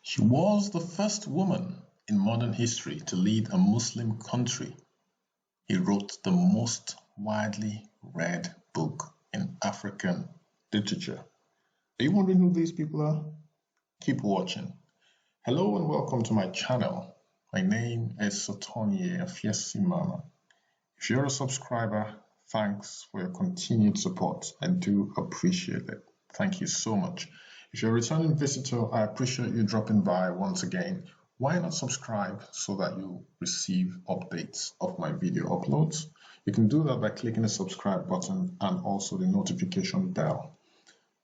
She was the first woman in modern history to lead a Muslim country. He wrote the most widely read book in African literature. Are you wondering who these people are? Keep watching. Hello and welcome to my channel. My name is Sotonye Afiesimama. If you're a subscriber, thanks for your continued support. I do appreciate it. Thank you so much. If you're a returning visitor, I appreciate you dropping by once again. Why not subscribe so that you receive updates of my video uploads? You can do that by clicking the subscribe button and also the notification bell.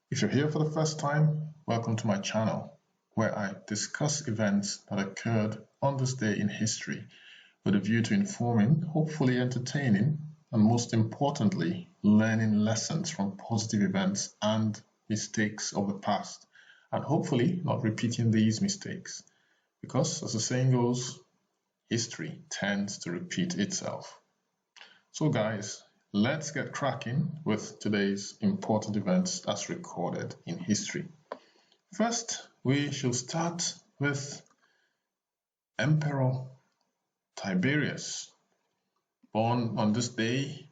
If you're here for the first time, welcome to my channel, where I discuss events that occurred on this day in history with a view to informing, hopefully entertaining, and most importantly, learning lessons from positive events and mistakes of the past, and hopefully not repeating these mistakes. Because, as the saying goes, history tends to repeat itself. So guys, let's get cracking with today's important events as recorded in history. First, we shall start with Emperor Tiberius, born on this day,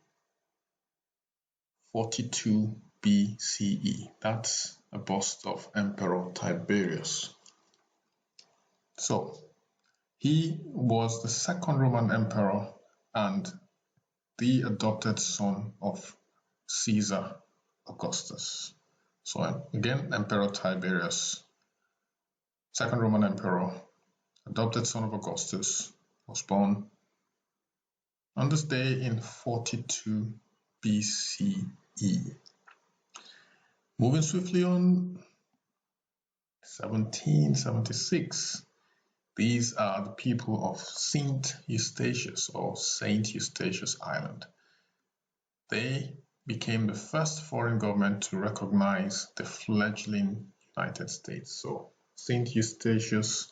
42 BCE. That's a bust of Emperor Tiberius. So, he was the second Roman emperor and the adopted son of Caesar Augustus. So again, Emperor Tiberius, second Roman emperor, adopted son of Augustus, was born on this day in 42 BCE. Moving swiftly on, 1776. These are the people of Sint Eustatius or Saint Eustatius Island. They became the first foreign government to recognize the fledgling United States. So Saint Eustatius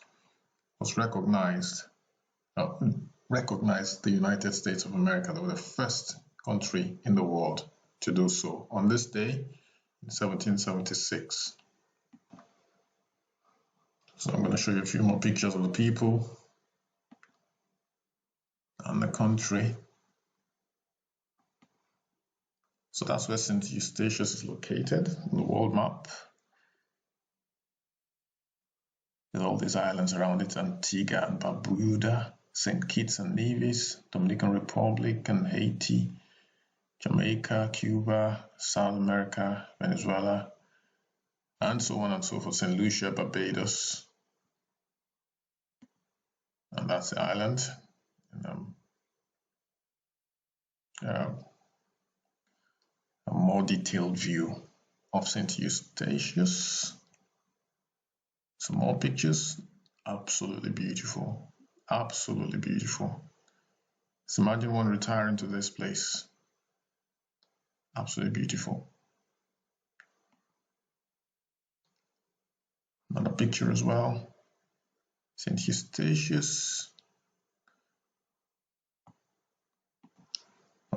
was recognized the United States of America. They were the first country in the world to do so on this day in 1776. So I'm going to show you a few more pictures of the people and the country. So that's where St. Eustatius is located on the world map. With all these islands around it, Antigua and Barbuda, St. Kitts and Nevis, Dominican Republic and Haiti, Jamaica, Cuba, South America, Venezuela, and so on and so forth. St. Lucia, Barbados. And that's the island. And, a more detailed view of St. Eustatius. Some more pictures. Absolutely beautiful. Absolutely beautiful. Just imagine one retiring to this place. Absolutely beautiful. Another picture as well. St. Eustatius.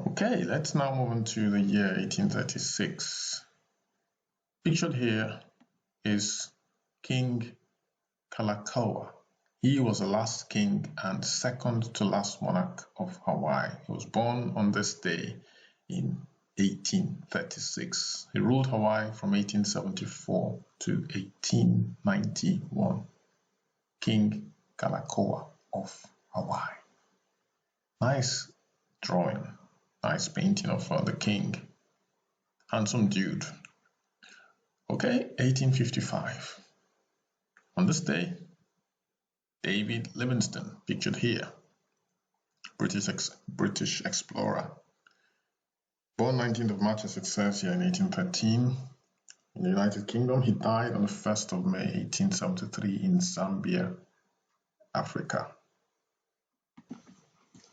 Okay, let's now move into the year 1836. Pictured here is King Kalakaua. He was the last king and second to last monarch of Hawaii. He was born on this day in 1836. He ruled Hawaii from 1874 to 1891. King Kalakaua of Hawaii. Nice drawing, nice painting of the king. Handsome dude. Okay, 1855. On this day, David Livingstone, pictured here, British explorer. Born 19th of March, as it says here, in 1813 in the United Kingdom. He died on the 1st of May 1873 in Zambia, Africa.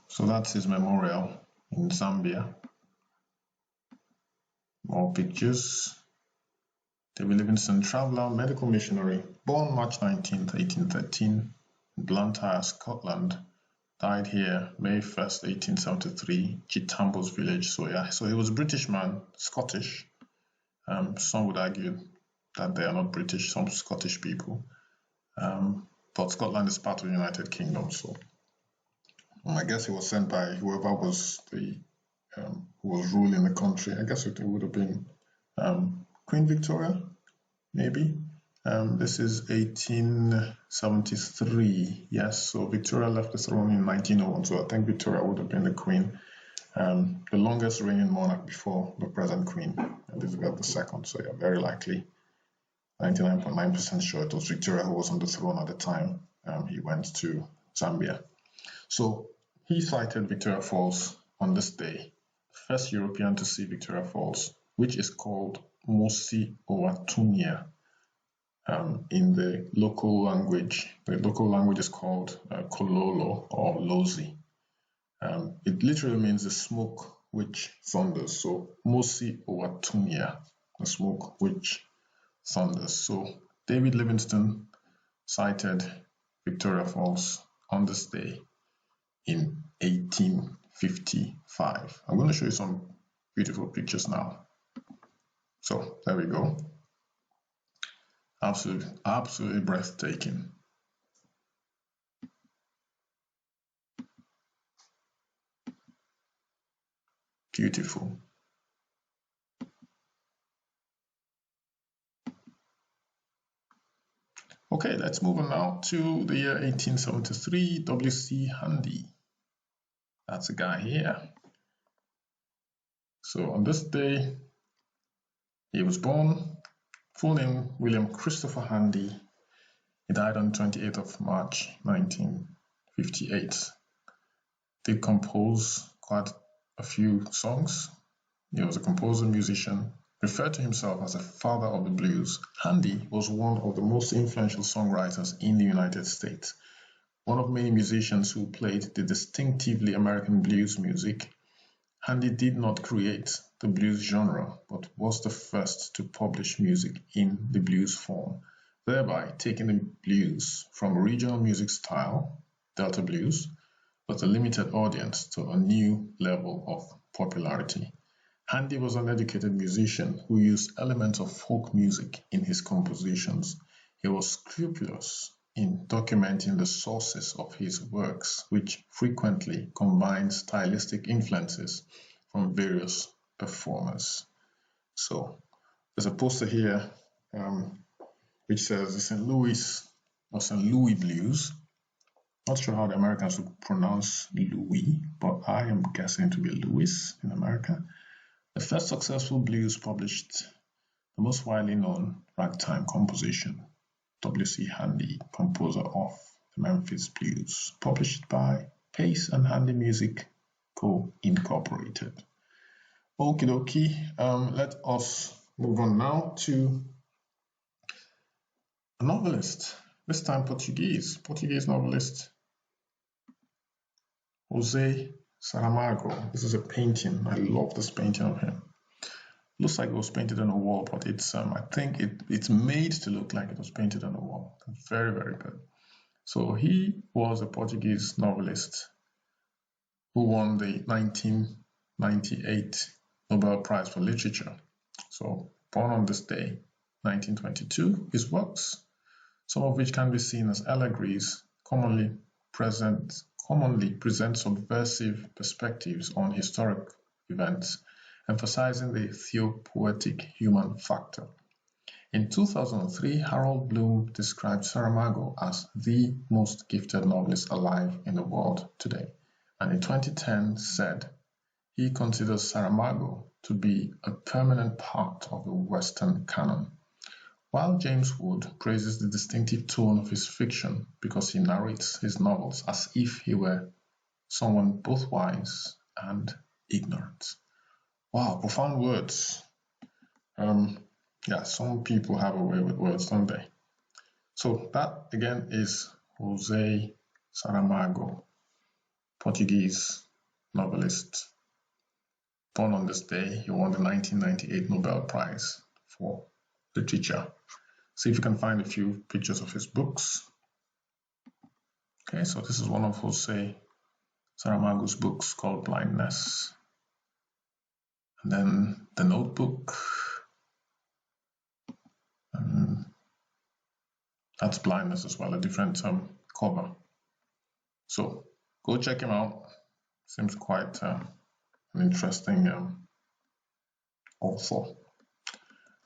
So that's his memorial in Zambia. More pictures. David Livingstone, traveller, medical missionary, born March 19th, 1813 in Blantyre, Scotland. Died here May 1st, 1873, Chitambo's village. So yeah, so he was a British man, Scottish. Some would argue that they are not British, some Scottish people. But Scotland is part of the United Kingdom, so I guess he was sent by whoever was the who was ruling the country. I guess it would have been Queen Victoria, maybe. This is 1873. Yes, so Victoria left the throne in 1901. So I think Victoria would have been the queen, the longest reigning monarch before the present Queen Elizabeth II. So yeah, very likely, 99.9% sure it was Victoria who was on the throne at the time. He went to Zambia. So he sighted Victoria Falls on this day, first European to see Victoria Falls, which is called Mosi-oa-Tunya in the local language. The local language is called Kololo or Lozi. It literally means the smoke which thunders. So Mosi-oa-Tunya, the smoke which thunders. So David Livingstone sighted Victoria Falls on this day in 1855. I'm going to show you some beautiful pictures now. So there we go. Absolutely breathtaking. Beautiful. Okay, let's move on now to the year 1873, W.C. Handy. That's a guy here. So on this day, he was born, full name William Christopher Handy. He died on 28th of March, 1958. Did compose quite a few songs. He was a composer, musician, referred to himself as a father of the blues. Handy was one of the most influential songwriters in the United States, one of many musicians who played the distinctively American blues music. Handy did not create the blues genre, but was the first to publish music in the blues form, thereby taking the blues from a regional music style, Delta blues, with a limited audience to a new level of popularity. Handy was an educated musician who used elements of folk music in his compositions. He was scrupulous in documenting the sources of his works, which frequently combined stylistic influences from various performers. So there's a poster here which says the St. Louis or St. Louis Blues. Not sure how the Americans would pronounce Louis, but I am guessing to be Louis in America. The first successful blues published, the most widely known ragtime composition, W.C. Handy, composer of the Memphis Blues, published by Pace and Handy Music Co. Incorporated. Okie dokie, let us move on now to a novelist, this time Portuguese novelist, José Saramago. This is a painting. I love this painting of him. Looks like it was painted on a wall, but it's I think it's made to look like it was painted on a wall. It's very, very good. So he was a Portuguese novelist who won the 1998 Nobel Prize for Literature. So born on this day, 1922, his works, some of which can be seen as allegories, commonly present subversive perspectives on historic events, emphasizing the theopoetic human factor. In 2003, Harold Bloom described Saramago as the most gifted novelist alive in the world today, and in 2010 said he considers Saramago to be a permanent part of the Western canon. While James Wood praises the distinctive tone of his fiction because he narrates his novels as if he were someone both wise and ignorant. Wow, profound words. Yeah, some people have a way with words, don't they? So that again is José Saramago, Portuguese novelist. Born on this day, he won the 1998 Nobel Prize for Literature. See if you can find a few pictures of his books. Okay, so this is one of José Saramago's books called Blindness. And then The Notebook. That's blindness as well, a different cover. So go check him out. Seems quite an interesting author.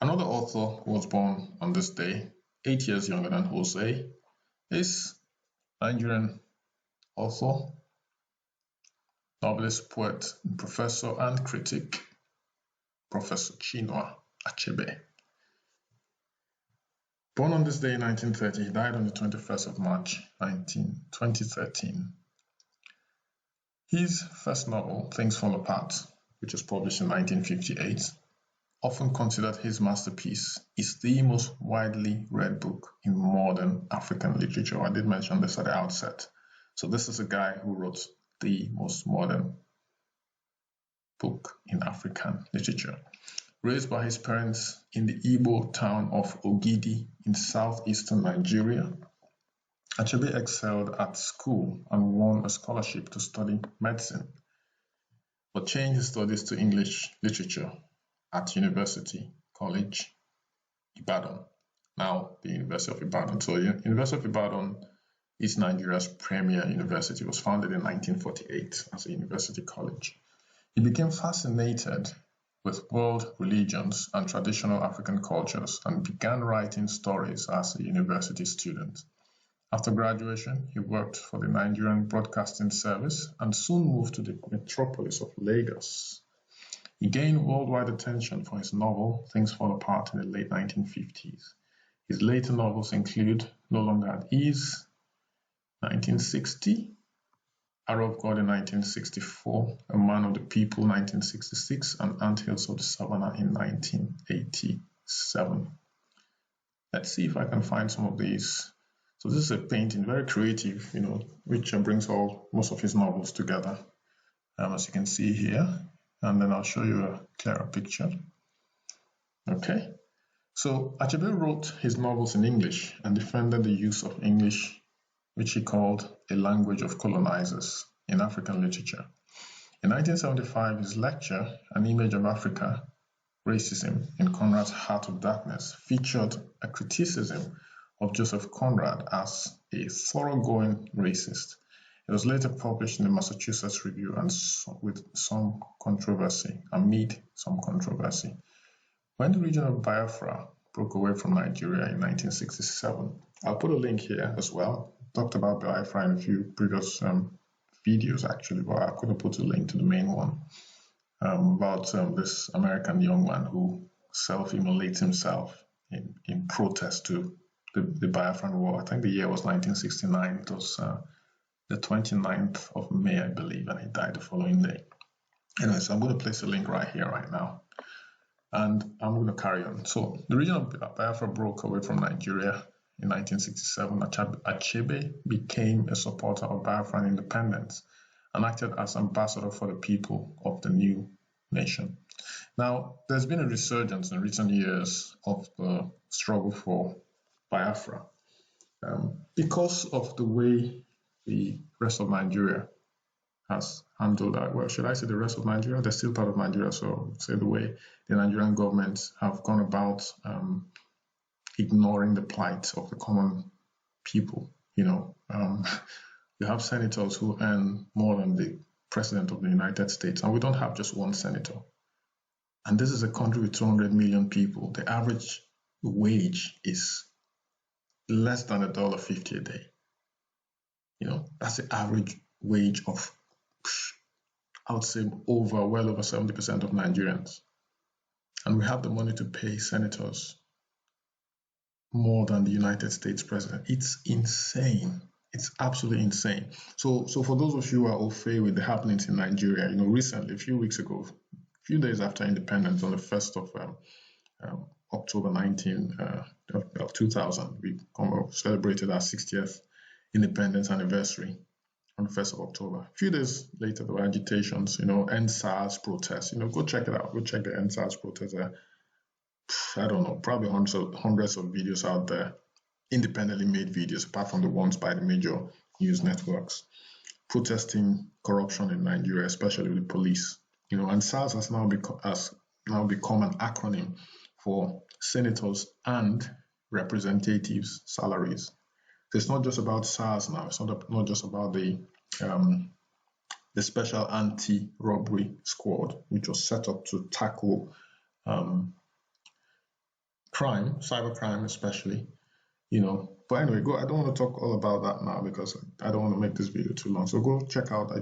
Another author who was born on this day, 8 years younger than Jose, is Nigerian author, novelist, poet, professor, and critic, Professor Chinua Achebe. Born on this day in 1930, he died on the 21st of March 2013. His first novel, Things Fall Apart, which was published in 1958, often considered his masterpiece, is the most widely read book in modern African literature. I did mention this at the outset. So this is a guy who wrote the most modern book in African literature. Raised by his parents in the Igbo town of Ogidi in southeastern Nigeria, Achebe excelled at school and won a scholarship to study medicine, but changed his studies to English literature at University College Ibadan, now the University of Ibadan. So the University of Ibadan is Nigeria's premier university. It was founded in 1948 as a university college. He became fascinated with world religions and traditional African cultures and began writing stories as a university student. After graduation, he worked for the Nigerian Broadcasting Service and soon moved to the metropolis of Lagos. He gained worldwide attention for his novel Things Fall Apart in the late 1950s. His later novels include No Longer at Ease, 1960, Arrow of God in 1964, A Man of the People 1966, and Anthills of the Savannah in 1987. Let's see if I can find some of these. So this is a painting, very creative, which brings most of his novels together, as you can see here. And then I'll show you a clearer picture. Okay, so Achebe wrote his novels in English and defended the use of English, which he called a language of colonizers in African literature. In 1975, his lecture, An Image of Africa, Racism in Conrad's Heart of Darkness, featured a criticism of Joseph Conrad as a thoroughgoing racist. It was later published in the Massachusetts Review and amid some controversy. When the region of Biafra broke away from Nigeria in 1967, I'll put a link here as well. Talked about Biafra in a few previous videos actually, but I couldn't put a link to the main one about this American young man who self-immolates himself in protest to the Biafran War. I think the year was 1969. It was the 29th of May, I believe, and he died the following day. Anyway, so I'm going to place a link right here, right now. And I'm going to carry on. So the region of Biafra broke away from Nigeria in 1967. Achebe became a supporter of Biafran independence and acted as ambassador for the people of the new nation. Now, there's been a resurgence in recent years of the struggle for Biafra because of the way the rest of Nigeria has handled that. Well, should I say the rest of Nigeria? They're still part of Nigeria, so say the way the Nigerian government have gone about ignoring the plight of the common people. You have senators who earn more than the president of the United States, and we don't have just one senator. And this is a country with 200 million people. The average wage is less than $1.50 a day. That's the average wage of, I would say, well over 70% of Nigerians. And we have the money to pay senators more than the United States president. It's insane. It's absolutely insane. So for those of you who are au fait with the happenings in Nigeria, recently, a few weeks ago, a few days after independence, on the 1st of October 2000, we celebrated our 60th independence anniversary on the 1st of October. A few days later, there were agitations, End SARS protests. Go check it out. Go check the End SARS protests. I don't know, probably hundreds of videos out there, independently made videos, apart from the ones by the major news networks, protesting corruption in Nigeria, especially with the police. And SARS has now become an acronym for senators and representatives' salaries. It's not just about SARS now. It's not just about the special anti-robbery squad, which was set up to tackle crime, cybercrime especially, But anyway, I don't want to talk all about that now because I don't want to make this video too long. So go check out,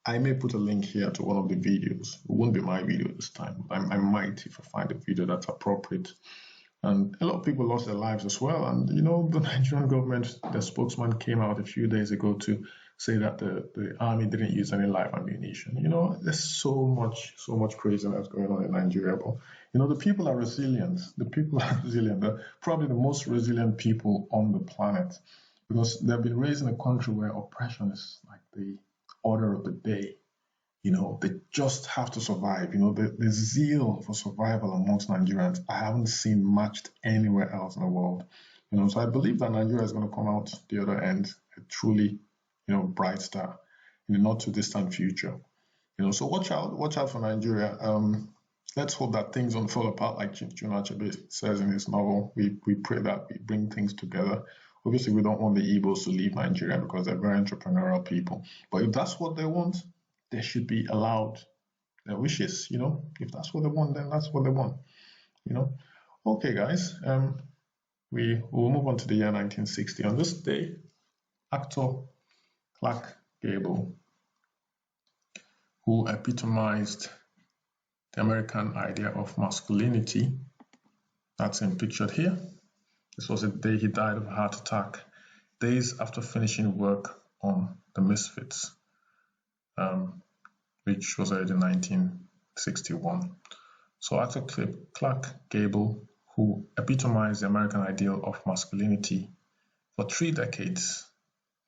I may put a link here to one of the videos. It won't be my video this time. I might if I find a video that's appropriate. And a lot of people lost their lives as well. And, the Nigerian government, the spokesman came out a few days ago to say that the army didn't use any live ammunition. There's so much craziness going on in Nigeria. But, the people are resilient. They're probably the most resilient people on the planet because they've been raised in a country where oppression is like the order of the day. They just have to survive. The zeal for survival amongst Nigerians, I haven't seen matched anywhere else in the world. So I believe that Nigeria is going to come out the other end a truly, bright star in the not too distant future. So watch out for Nigeria. Let's hope that things don't fall apart like Chinua Achebe says in his novel. We pray that we bring things together. Obviously, we don't want the Igbos to leave Nigeria because they're very entrepreneurial people. But if that's what they want, they should be allowed their wishes, If that's what they want, then that's what they want, Okay, guys, we will move on to the year 1960. On this day, actor Clark Gable, who epitomized the American idea of masculinity, that's him pictured here. This was the day he died of a heart attack, days after finishing work on The Misfits. Which was already in 1961. So actor Clark Gable, who epitomized the American ideal of masculinity for 3 decades,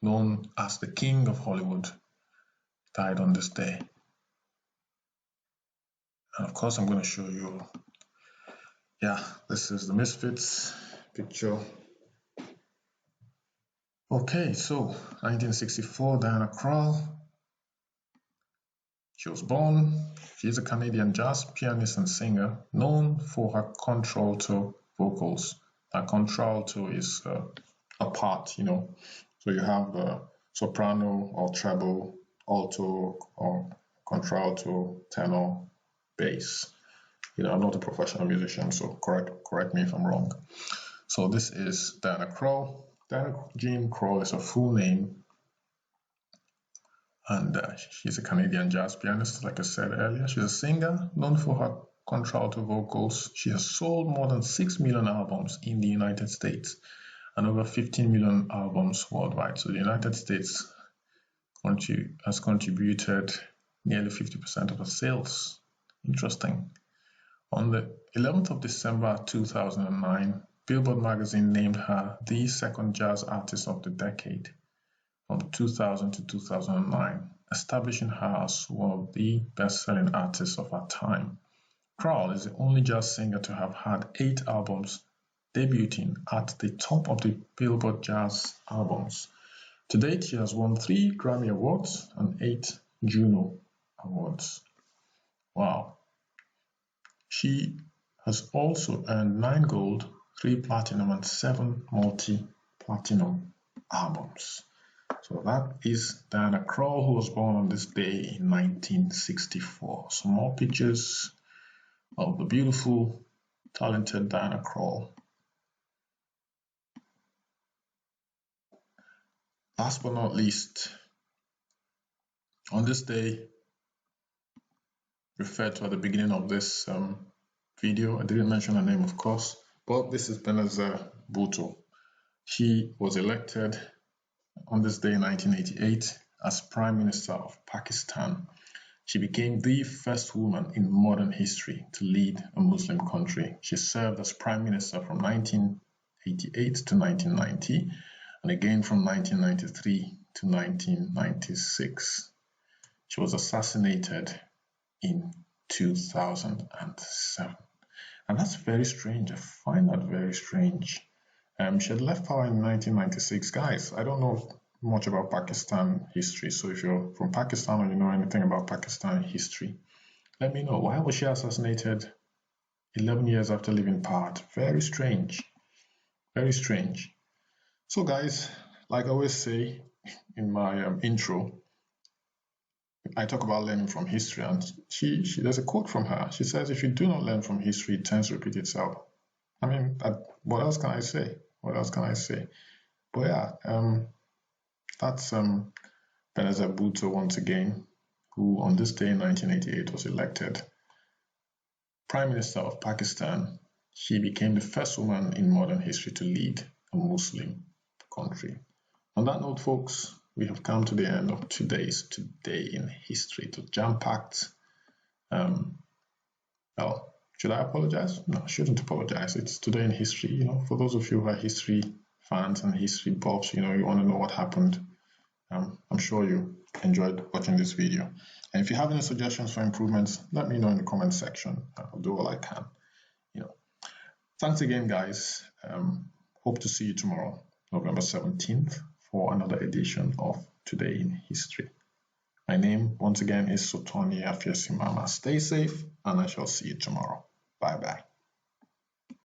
known as the King of Hollywood, died on this day. And of course, I'm going to show you, this is The Misfits picture. Okay, so 1964, Diana Krall. She was born. She's a Canadian jazz pianist and singer known for her contralto vocals. Now, contralto is a part, So you have soprano or treble, alto or contralto, tenor, bass. I'm not a professional musician, so correct me if I'm wrong. So this is Diana Krall. Diana Jean Krall is her full name. And she's a Canadian jazz pianist, like I said earlier. She's a singer known for her contralto vocals. She has sold more than 6 million albums in the United States and over 15 million albums worldwide. So the United States has contributed nearly 50% of her sales. Interesting. On the 11th of December 2009, Billboard magazine named her the second jazz artist of the decade from 2000 to 2009, establishing her as one of the best-selling artists of her time. Krall is the only jazz singer to have had 8 albums debuting at the top of the Billboard Jazz albums. To date, she has won 3 Grammy Awards and 8 Juno Awards. Wow. She has also earned 9 gold, 3 platinum, and 7 multi-platinum albums. So that is Diana Krall, who was born on this day in 1964. Some more pictures of the beautiful, talented Diana Krall. Last but not least, on this day, referred to at the beginning of this video, I didn't mention her name, of course, but this is Benazir Bhutto. She was elected on this day in 1988 as Prime Minister of Pakistan. She became the first woman in modern history to lead a Muslim country. She served as Prime Minister from 1988 to 1990 and again from 1993 to 1996. She was assassinated in 2007. And that's very strange. I find that very strange. She had left power in 1996. Guys, I don't know much about Pakistan history, so if you're from Pakistan or you know anything about Pakistan history, let me know. Why was she assassinated 11 years after leaving power? Very strange. Very strange. So guys, like I always say in my intro, I talk about learning from history, and there's a quote from her. She says, "If you do not learn from history, it tends to repeat itself." I mean, what else can I say? What else can I say? But yeah, that's Benazir Bhutto once again, who on this day in 1988 was elected Prime Minister of Pakistan. She became the first woman in modern history to lead a Muslim country. On that note, folks, we have come to the end of today's Today in History. It was jam-packed. Well, should I apologize? No, I shouldn't apologize. It's Today in History. You know, for those of you who are history fans and history buffs, you know, you want to know what happened. I'm sure you enjoyed watching this video. And if you have any suggestions for improvements, let me know in the comment section. I'll do all I can. You know, thanks again, guys. Hope to see you tomorrow, November 17th, for another edition of Today in History. My name, once again, is Sotonia Fiesimama. Stay safe, and I shall see you tomorrow. Bye-bye.